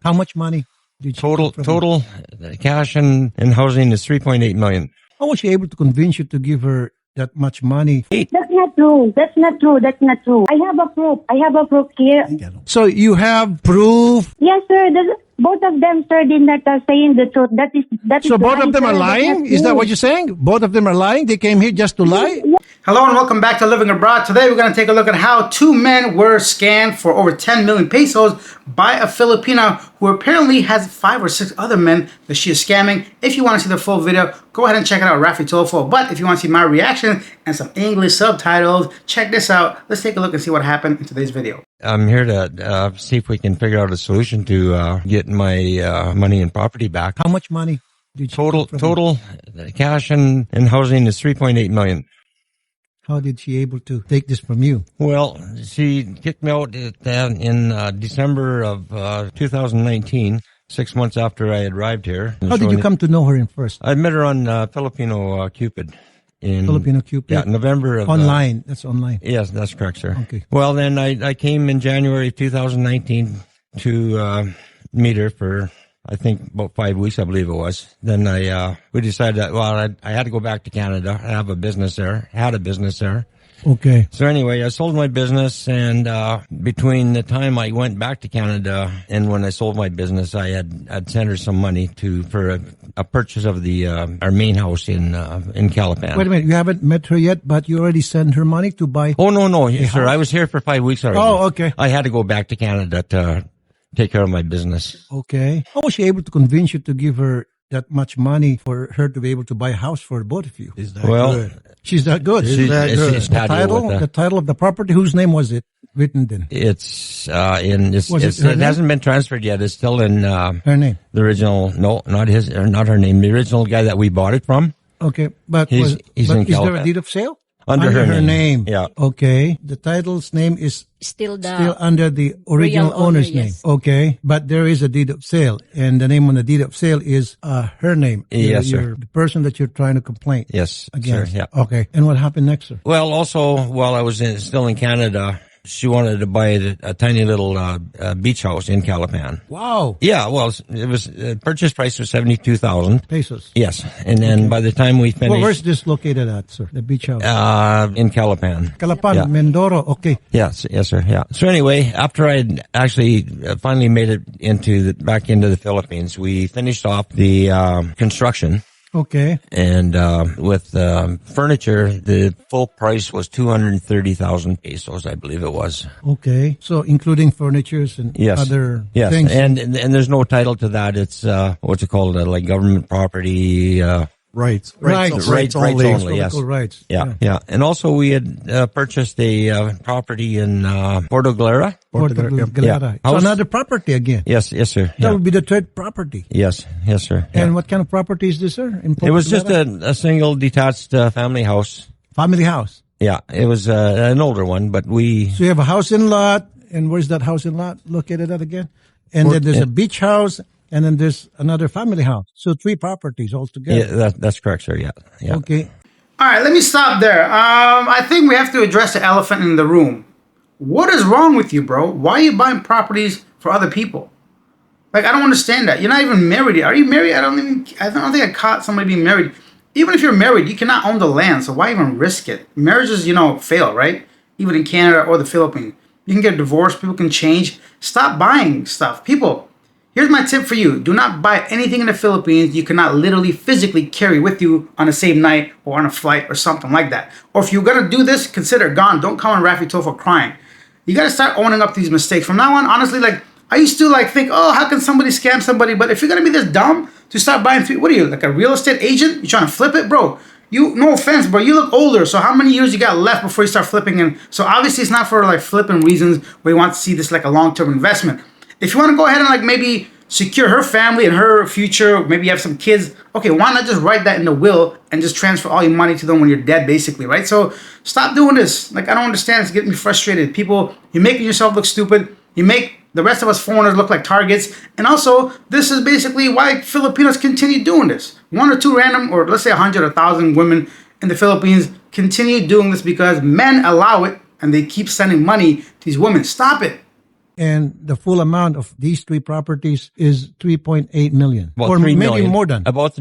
How much money did she Total take from you? cash and housing is 3.8 million. How was she able to convince you to give her that much money? That's not true. That's not true. That's not true. I have a proof. I have a proof here. So you have proof. Yes, sir. Both of them, sir, did not saying the truth. That is So both lie, of them sir. are That's lying? not Is that true. what you're saying? Both of them are lying? They came here just to lie? Hello and welcome back to Living Abroad. Today we're going to take a look at how two men were scammed for over 10 million pesos by a Filipina who apparently has 5 or 6 other men that she is scamming. If you want to see the full video, go ahead and check it out, Rafi Tolfo. But if you want to see my reaction and some English subtitles, check this out. Let's take a look and see what happened in today's video. I'm here to see if we can figure out a solution to get my money and property back. How much money did she take from you? Total cash and housing is 3.8 million. How did she able to take this from you? Well, she kicked me out in December of 2019, 6 months after I had arrived here. How did you come to know her in first? I met her on Filipino Cupid. Filipino Cupid? Yeah, November of... Online. That's online. Yes, that's correct, sir. Okay. Well, then I came in January 2019 to meet her for, I think, about 5 weeks, I believe it was. Then we decided that, well, I had to go back to Canada. I have a business there, had a business there. Okay. So anyway, I sold my business, and between the time I went back to Canada and when I sold my business, I'd sent her some money for a purchase of our main house in Calapan. Wait a minute. You haven't met her yet, but you already sent her money to buy? Oh, no, sir. I was here for 5 weeks already. Oh, okay. I had to go back to Canada to take care of my business. Okay. How was she able to convince you to give her that much money for her to be able to buy a house for both of you? Is that Well, good? She's that good. She's that good? she's The happy with that. the title of the property, whose name was it written in? It's Was it her it name? hasn't been transferred yet. It's still in Her name. the original. No, not her name. The original guy that we bought it from. Okay. But, He's in is there a Calapan. deed of sale? Under her name. Yeah. Okay. The title's name is Still still under the original real owner, owner's name. yes. Okay. But there is a deed of sale, and the name on the deed of sale is her name. Yes, sir. The person that you're trying to complain Yes, against. sir. Yeah. Okay. And what happened next, sir? Well, also while I was still in Canada, she wanted to buy a tiny little beach house in Calapan. Wow. Yeah. Well, it was purchase price was 72,000. Pesos. Yes, and then by the time we finished, Well, where's this located at, sir? The beach house. in Calapan. Calapan, yeah. Mindoro. Okay. Yes, sir. Yeah. So anyway, after I had actually finally made it back into the Philippines, we finished off the construction, Okay. and with furniture, the full price was 230,000 pesos, I believe it was. Okay. So including furnitures and Yes. other Yes, things. and there's no title to that. It's what's it called? Like government property. Rights. Rights. Rights Rights only. only. Yes. Political rights. Yeah. And also we had purchased a property in Porto Galera. Porto Yeah. Galera. So House- another property again. Yes, sir. That Yeah. would be the third property. Yes, sir. Yeah. And what kind of property is this, sir? In It Porto was just Galera? a single detached family house. Family house. Yeah, it was an older one, but we... So you have a house in lot, and where's that house in lot located at again? And then there's a beach house, and then there's another family house. So 3 properties altogether. Yeah, that's correct, sir. Yeah. Okay. All right, let me stop there. I think we have to address the elephant in the room. What is wrong with you, bro? Why are you buying properties for other people? Like, I don't understand that. You're not even married. Are you married? I don't think I caught somebody being married. Even if you're married, you cannot own the land, so why even risk it? Marriages, fail, right? Even in Canada or the Philippines. You can get divorced, people can change. Stop buying stuff. People, here's my tip for you. Do not buy anything in the Philippines you cannot literally physically carry with you on the same night or on a flight or something like that. Or if you're going to do this, consider it gone. Don't come on Rafi Tofo crying. You got to start owning up these mistakes. From now on, honestly, I used to think, oh, how can somebody scam somebody? But if you're going to be this dumb to start buying, what are you, like a real estate agent? You trying to flip it? Bro, no offense, bro, you look older. So how many years you got left before you start flipping? And so obviously it's not for flipping reasons where you want to see this like a long-term investment. If you want to go ahead and maybe secure her family and her future, maybe you have some kids, okay, why not just write that in the will and just transfer all your money to them when you're dead, basically, right? So stop doing this. I don't understand. It's getting me frustrated. People, you're making yourself look stupid. You make the rest of us foreigners look like targets. And also, this is basically why Filipinos continue doing this. 1 or 2 random, or let's say 100 or 1,000 women in the Philippines continue doing this because men allow it and they keep sending money to these women. Stop it. And the full amount of these 3 properties is 3.8 million. About or 3 maybe million. more than. About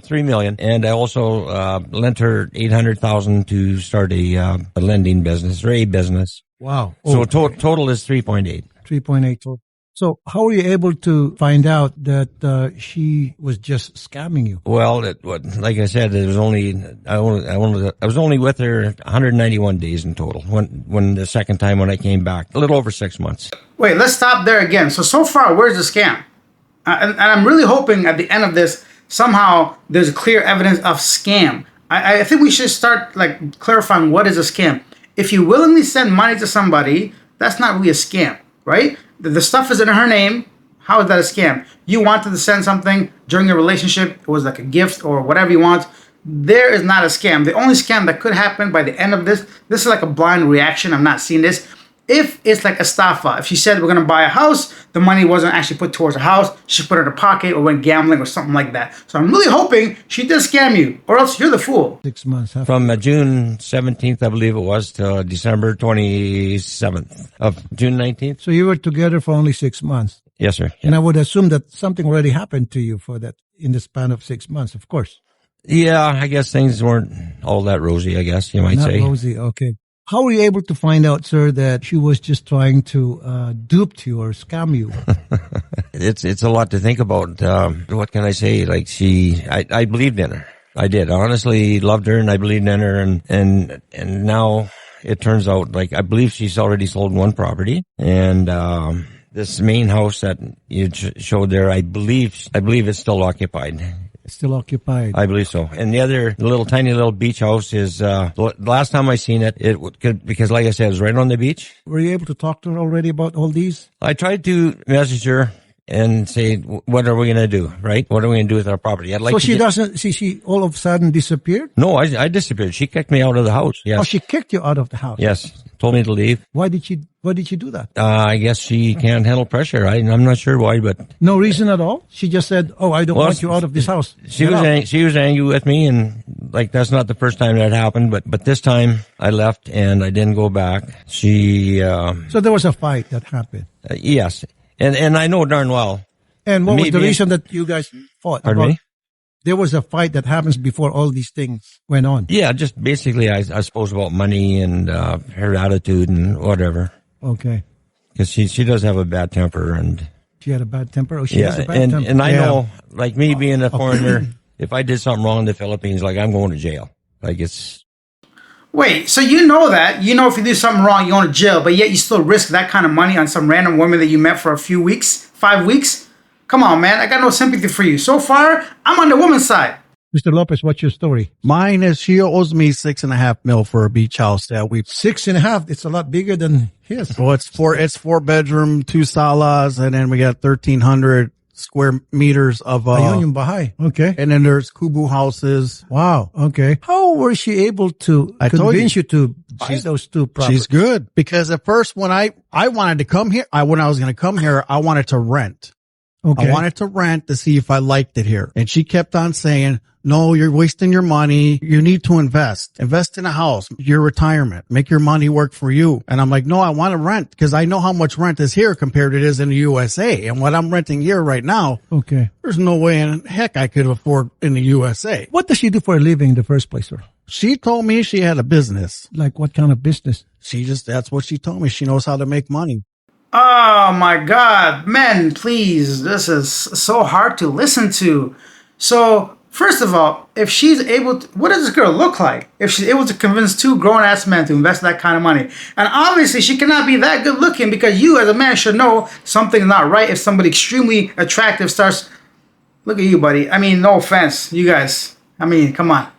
3 million. And I also, lent her 800,000 to start a lending business or a business. Wow. So total is 3.8. 3.8 total. So how were you able to find out that she was just scamming you? Well, like I said, it was I was only with her 191 days in total. When the second time when I came back, a little over 6 months. Wait, let's stop there again. So far, where's the scam? And I'm really hoping at the end of this, somehow there's clear evidence of scam. I think we should start like clarifying what is a scam. If you willingly send money to somebody, that's not really a scam, right? The stuff is in her name. How is that a scam? You wanted to send something during your relationship. It was like a gift or whatever you want. There is not a scam. The only scam that could happen by the end of this is like a blind reaction. I'm not seeing this. If it's like estafa, if she said we're going to buy a house, the money wasn't actually put towards a house, she put it in her pocket or went gambling or something like that. So I'm really hoping she did scam you, or else you're the fool. 6 months. From June 17th, I believe it was, to December 27th of June 19th. So you were together for only 6 months. Yes, sir. And I would assume that something already happened to you for that in the span of 6 months, of course. Yeah, I guess things weren't all that rosy, I guess you might Not say. rosy, okay. How were you able to find out, sir, that she was just trying to dupe you or scam you? It's a lot to think about. What can I say? Like I believed in her. I did. I honestly loved her and I believed in her, and now it turns out like I believe she's already sold one property, and this main house that you showed there, I believe it's still occupied. It's still occupied. I believe so. And the other tiny little beach house is, the last time I seen it, because like I said, it was right on the beach. Were you able to talk to her already about all these? I tried to message her and say, what are we going to do, right? What are we going to do with our property? I'd like So to she all of a sudden disappeared? No, I disappeared. She kicked me out of the house. Yes. Oh, she kicked you out of the house? Yes. Told me to leave. Why did she do that? I guess she can't handle pressure. I'm not sure why, but. No reason at all? She just said, I don't want you out of this house. She was angry with me, and like that's not the first time that happened, but this time I left and I didn't go back. So there was a fight that happened? Yes. And I know darn well. And what was the reason that you guys fought? Pardon me? There was a fight that happens before all these things went on. Yeah, just basically, I suppose about money and her attitude and whatever. Okay. Because she does have a bad temper, and she had a bad temper. Oh, she has a bad temper. And I know, like me being a foreigner, if I did something wrong in the Philippines, like I'm going to jail. Like it's. Wait, so you know that if you do something wrong, you're going to jail, but yet you still risk that kind of money on some random woman that you met for a few weeks, 5 weeks? Come on, man. I got no sympathy for you. So far, I'm on the woman's side. Mr. Lopez, what's your story? Mine is she owes me $6.5 million for a beach house that we. 6.5. It's a lot bigger than his. Well, it's 4 bedroom, 2 salas, and then we got 1,300 square meters of Ayun yung bahay. Okay. And then there's kubu houses. Wow. Okay. How was she able to convince you to buy those 2 properties? She's good because at first when I wanted to come here, when I was going to come here, I wanted to rent. Okay. I wanted to rent to see if I liked it here. And she kept on saying, no, you're wasting your money. You need to invest. Invest in a house, your retirement, make your money work for you. And I'm like, no, I want to rent because I know how much rent is here compared to it is in the USA. And what I'm renting here right now, okay, there's no way in heck I could afford in the USA. What does she do for a living in the first place, sir? She told me she had a business. Like what kind of business? That's what she told me. She knows how to make money. Oh my God, men, please. This is so hard to listen to. So, first of all, if she's able to, what does this girl look like? If she's able to convince 2 grown-ass men to invest that kind of money. And obviously, she cannot be that good looking because you as a man should know something's not right if somebody extremely attractive starts, look at you, buddy. I mean, no offense, you guys. I mean, come on.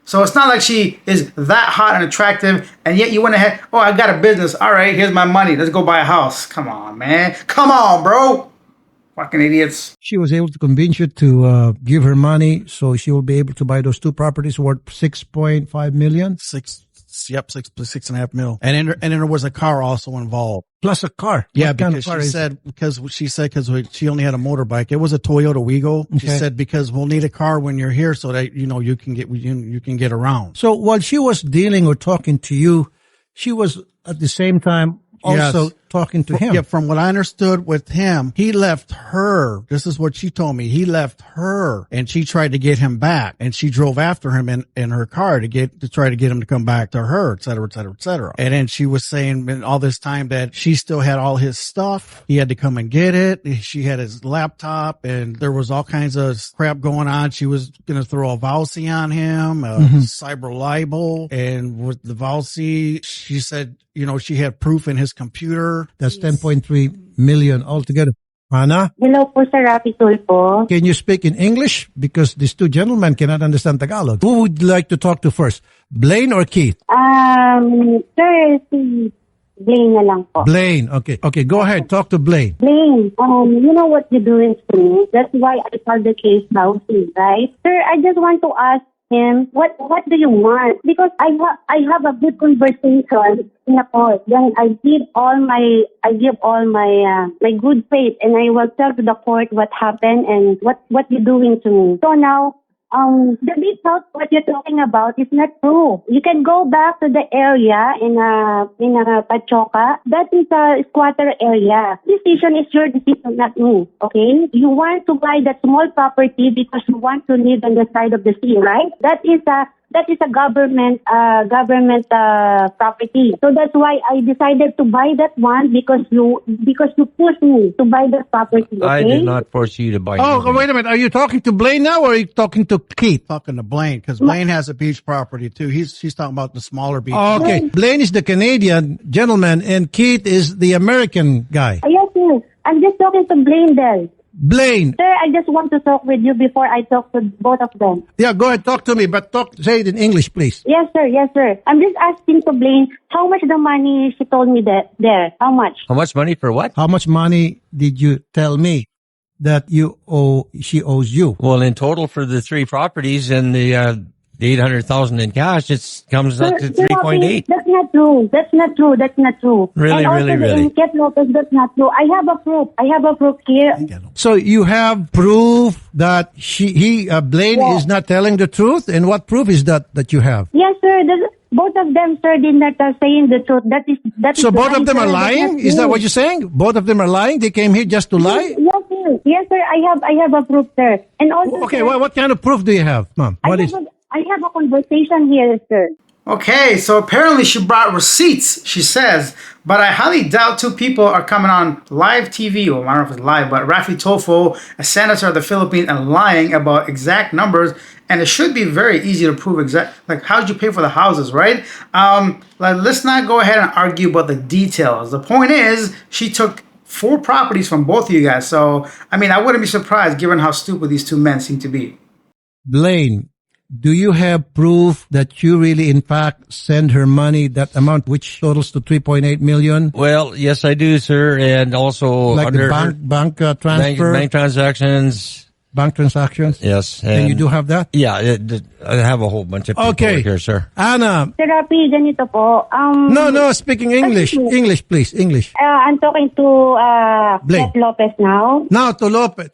So it's not like she is that hot and attractive, and yet you went ahead, I got a business. All right, here's my money. Let's go buy a house. Come on, man. Come on, bro. Fucking idiots. She was able to convince you to give her money so she will be able to buy those 2 properties worth $6.5 million? $6.5 million. And then there was a car also involved. Plus a car. Yeah, because she said she only had a motorbike. It was a Toyota Wigo. Okay. She said because we'll need a car when you're here so that you can get around. So while she was dealing or talking to you, she was at the same time also talking to him. Yeah, from what I understood with him, he left her. This is what she told me. He left her and she tried to get him back, and she drove after him in her car to try to get him to come back to her, et cetera, et cetera, et cetera. And then she was saying in all this time that she still had all his stuff. He had to come and get it. She had his laptop, and there was all kinds of crap going on. She was going to throw a vowsy on him, cyber libel. And with the vowsy, she said, she had proof in his computer. That's 10.3 million altogether. Ana, Hello po, Sir Rafi Tulfo. can you speak in English? Because these two gentlemen cannot understand Tagalog. Who would like to talk to first? Blaine or Keith? Sir, si Blaine na lang po. Blaine. Okay. Okay, go ahead. Talk to Blaine. Blaine, you know what you're doing to me? That's why I filed the case now, right? Sir, I just want to ask him, what do you want? Because I have a good conversation in the court. Then I give all my my good faith, and I will tell to the court what happened and what you're doing to me. So now, the big house, what you're talking about is not true. You can go back to the area in Pachoca. That is a squatter area. Decision is your decision, not me. Okay? You want to buy that small property because you want to live on the side of the sea, right? That is a government property. So that's why I decided to buy that one because you pushed me to buy that property. Okay? I did not force you to buy Oh, anything. wait a minute. Are you talking to Blaine now or are you talking to Keith? Talking to Blaine, because Blaine has a beach property too. She's talking about the smaller beach. Oh, okay. Blaine is the Canadian gentleman and Keith is the American guy. Yes, yes. I'm just talking to Blaine there. Blaine. Sir, I just want to talk with you before I talk to both of them. Yeah, go ahead. Talk to me, but say it in English, please. Yes, sir. Yes, sir. I'm just asking to Blaine how much the money she told me that there. How much? How much money for what? How much money did you tell me that she owes you? Well, in total for the three properties and the 800,000 in cash, it comes up to Sir, 3.8. That's not true. That's not true. That's not true. Really, and also really? In Ket Lopez, that's not true. I have a proof here. So you have proof that Blaine is not telling the truth? And what proof is that you have? Yes, sir. Both of them, sir, did not saying the truth. That is. So both of them sir. are lying? Is that what you're saying? Both of them are lying? They came here just to lie? Yes, sir. Yes, sir. I have a proof, sir. And also, Okay, sir, well, what kind of proof do you have, Mom? I have a conversation here, sir. Okay, so apparently she brought receipts, she says, but I highly doubt two people are coming on live TV, well, I don't know if it's live, but Rafi Tulfo, a senator of the Philippines, and lying about exact numbers, and it should be very easy to prove like how did you pay for the houses, right? Let's not go ahead and argue about the details. The point is, she took 4 properties from both of you guys, so, I mean, I wouldn't be surprised given how stupid these two men seem to be. Blaine, do you have proof that you really, in fact, send her money, that amount, which totals to 3.8 million? Well, yes, I do, sir. And also Like under the bank transfer? bank transactions. Bank transactions? Yes. And you do have that? Yeah, I have a whole bunch of people here, sir. Anna. Sir Rafi, ganito po. No, speaking English. English, please. English. I'm talking to Blaine. Ket Lopez now. Now to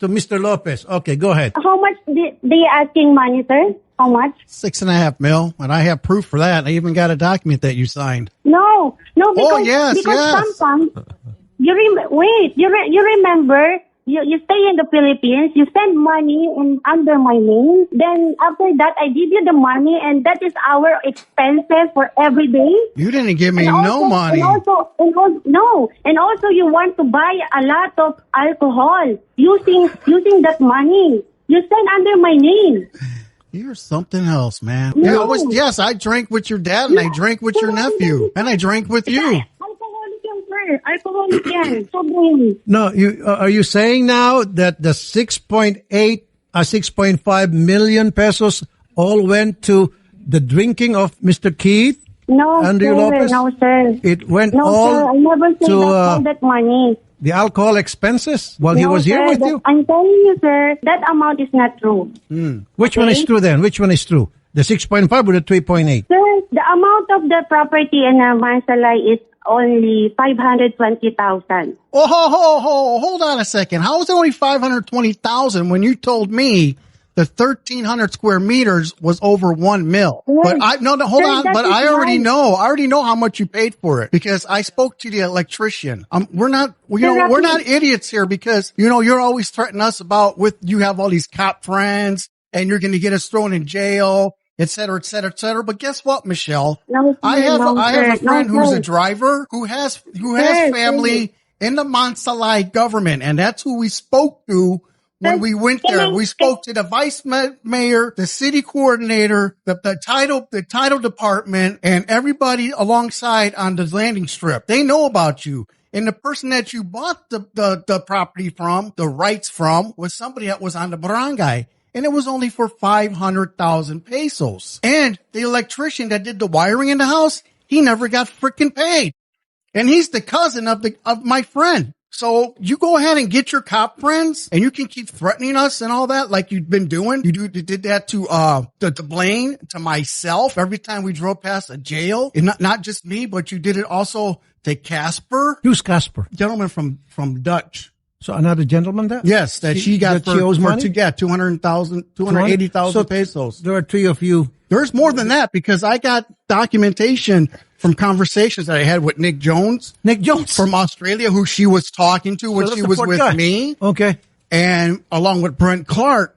Mr. Lopez. Okay, go ahead. How much they asking money, sir? How much? $6.5 million, and I have proof for that. I even got a document that you signed. No, because, yes. sometimes you remember you stay in the Philippines, you send money under my name. Then after that, I give you the money, and that is our expenses for every day. You didn't give me no money. And also you want to buy a lot of alcohol using that money. You send under my name. You're something else, man. No. Yes, I drank with your dad, and I drank with your nephew, and I drank with you. Alcoholic yan. Sobrang. No, are you saying now that the 6.5 million pesos all went to the drinking of Mr. Keith? No, Andrew sir. Lopez? No, sir. It went No, all sir. I never said to all that money. the alcohol expenses while he was here sir, with you? I'm telling you, sir, that amount is not true. Which one is true then? Which one is true? The 6.5 or the 3.8? Sir, the amount of the property in Mansalay is only 520,000. Oh, hold on a second. How is it only 520,000 when you told me the 1,300 square meters was over 1 mil. Yes. But hold Sir, on. that But is I already right. know. I already know how much you paid for it because I spoke to the electrician. We're not, Sir, we're Rafi- not idiots here because, you're always threatening us about you have all these cop friends and you're going to get us thrown in jail, et cetera, et cetera, et cetera. But guess what, Michelle? No, sir, I have no, a sir, friend no, who's sir. a driver who has Sir, family in the Mansalai government, and that's who we spoke to when we went there. We spoke to the vice mayor, the city coordinator, the title department, and everybody alongside on the landing strip. They know about you. And the person that you bought the property from, the rights from, was somebody that was on the barangay. And it was only for 500,000 pesos. And the electrician that did the wiring in the house, he never got freaking paid. And he's the cousin of my friend. So you go ahead and get your cop friends and you can keep threatening us and all that like you've been doing. You did that to Blaine, to myself every time we drove past a jail. And not just me, but you did it also to Casper. Who's Casper? Gentleman from Dutch. So another gentleman there? Yes, that she got that she owes money? 280,000 So pesos. there are three of you. There's more than that because I got documentation from conversations that I had with Nick Jones from Australia, who she was talking to when So she that's was the fourth with guy. me. Okay. And along with Brent Clark,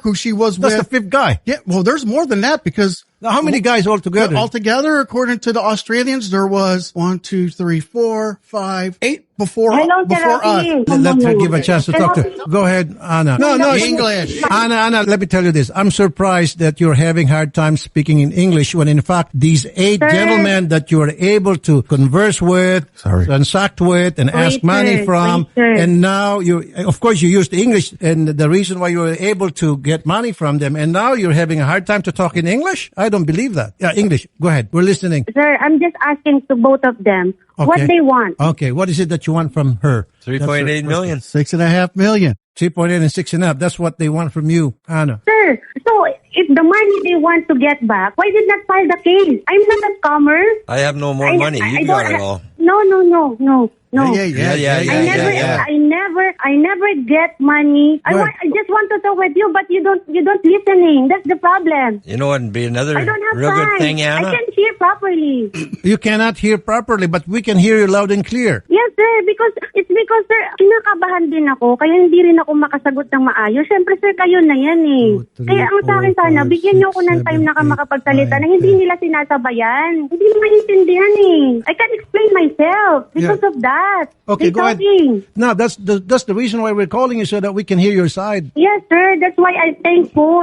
who she was That's the with. fifth guy. Yeah, well, there's more than that because Now, how many guys altogether? altogether, according to the Australians, there was 1, 2, 3, 4, 5, 8 before Hello, us. Therapy. Let her give a chance to talk to her. Go ahead, Anna. No, English. Anna, let me tell you this. I'm surprised that you're having hard time speaking in English when in fact these 8 Sir. gentlemen that you are able to converse with, transact with, and ask money sir. from, Wait, sir. and now of course you used English and the reason why you were able to get money from them, and now you're having a hard time to talk in English? I don't believe that. Yeah, English. Go ahead. We're listening. Sir, I'm just asking to both of them what they want. Okay. What is it that you want from her? 3.8 million. 6.5 million. 3.8 and 6.5. That's what they want from you, Anna. Sir, so if the money they want to get back, why did not file the case? I'm not a scammer. I have no more money. You got it all. No. Yeah. I never get money. I just want to talk with you, but you don't listening. That's the problem. You know what would be another I don't have real time. good thing, Anna? I can't hear properly. You cannot hear properly, but we can hear you loud and clear. Yes, sir. Because sir, kinakabahan din ako. Kaya hindi rin ako makasagot ng maayos. Siyempre, sir, kayo na yan eh. 2, 3, Kaya ang sa akin 4, sana, 5, bigyan niyo ako ng 6, time na 7, makapagsalita 8, na hindi nila sinasabayan. Hindi mo maintindihan eh. I can't explain myself because of that. Okay, They're go ahead. talking. No, that's the reason why we're calling you so that we can hear your side. Yes, sir. That's why I'm thankful.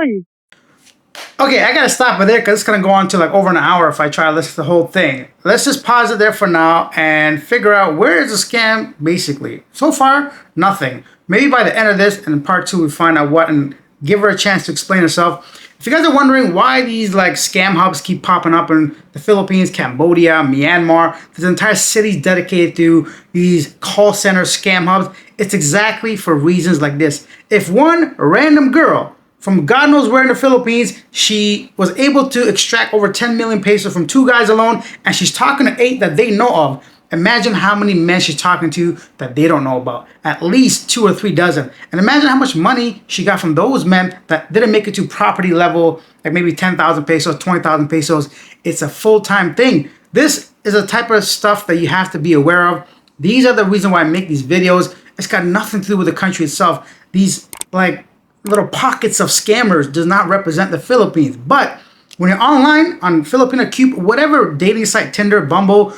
Okay, I gotta stop it there because it's gonna go on to like over an hour if I try to listen to the whole thing. Let's just pause it there for now and figure out where is the scam basically. So far, nothing. Maybe by the end of this and in part 2 we find out what and give her a chance to explain herself. If you guys are wondering why these like scam hubs keep popping up in the Philippines, Cambodia, Myanmar, there's entire cities dedicated to these call center scam hubs. It's exactly for reasons like this. If one random girl from God knows where in the Philippines, she was able to extract over 10 million pesos from 2 guys alone, and she's talking to 8 that they know of. Imagine how many men she's talking to that they don't know about. At least 2 or 3 dozen. And imagine how much money she got from those men that didn't make it to property level, like maybe 10,000 pesos, 20,000 pesos. It's a full-time thing. This is a type of stuff that you have to be aware of. These are the reason why I make these videos. It's got nothing to do with the country itself. These like little pockets of scammers does not represent the Philippines. But when you're online on Filipino Cube, whatever dating site, Tinder, Bumble,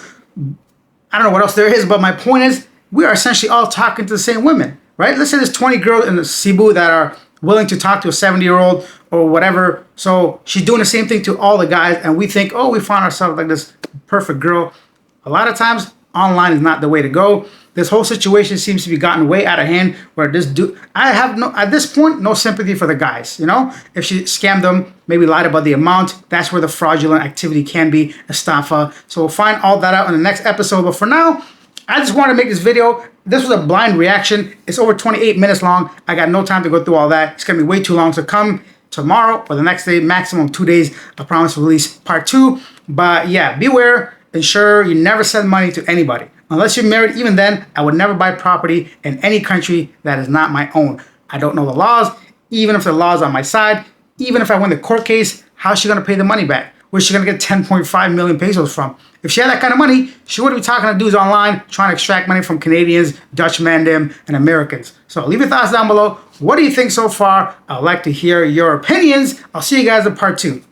I don't know what else there is, but my point is we are essentially all talking to the same women, right? Let's say there's 20 girls in Cebu that are willing to talk to a 70-year-old or whatever. So she's doing the same thing to all the guys, and we think, oh, we found ourselves like this perfect girl. A lot of times, online is not the way to go. This whole situation seems to be gotten way out of hand where I have at this point, no sympathy for the guys, you know? If she scammed them, maybe lied about the amount, that's where the fraudulent activity can be, estafa. So we'll find all that out in the next episode. But for now, I just want to make this video. This was a blind reaction. It's over 28 minutes long. I got no time to go through all that. It's going to be way too long. So come tomorrow or the next day, maximum 2 days, I promise to release part 2. But yeah, beware. Ensure you never send money to anybody. Unless you're married, even then, I would never buy property in any country that is not my own. I don't know the laws. Even if the law's on my side, even if I win the court case, how's she going to pay the money back? Where's she going to get 10.5 million pesos from? If she had that kind of money, she wouldn't be talking to dudes online trying to extract money from Canadians, Dutch Mandem, and Americans. So leave your thoughts down below. What do you think so far? I'd like to hear your opinions. I'll see you guys in part 2.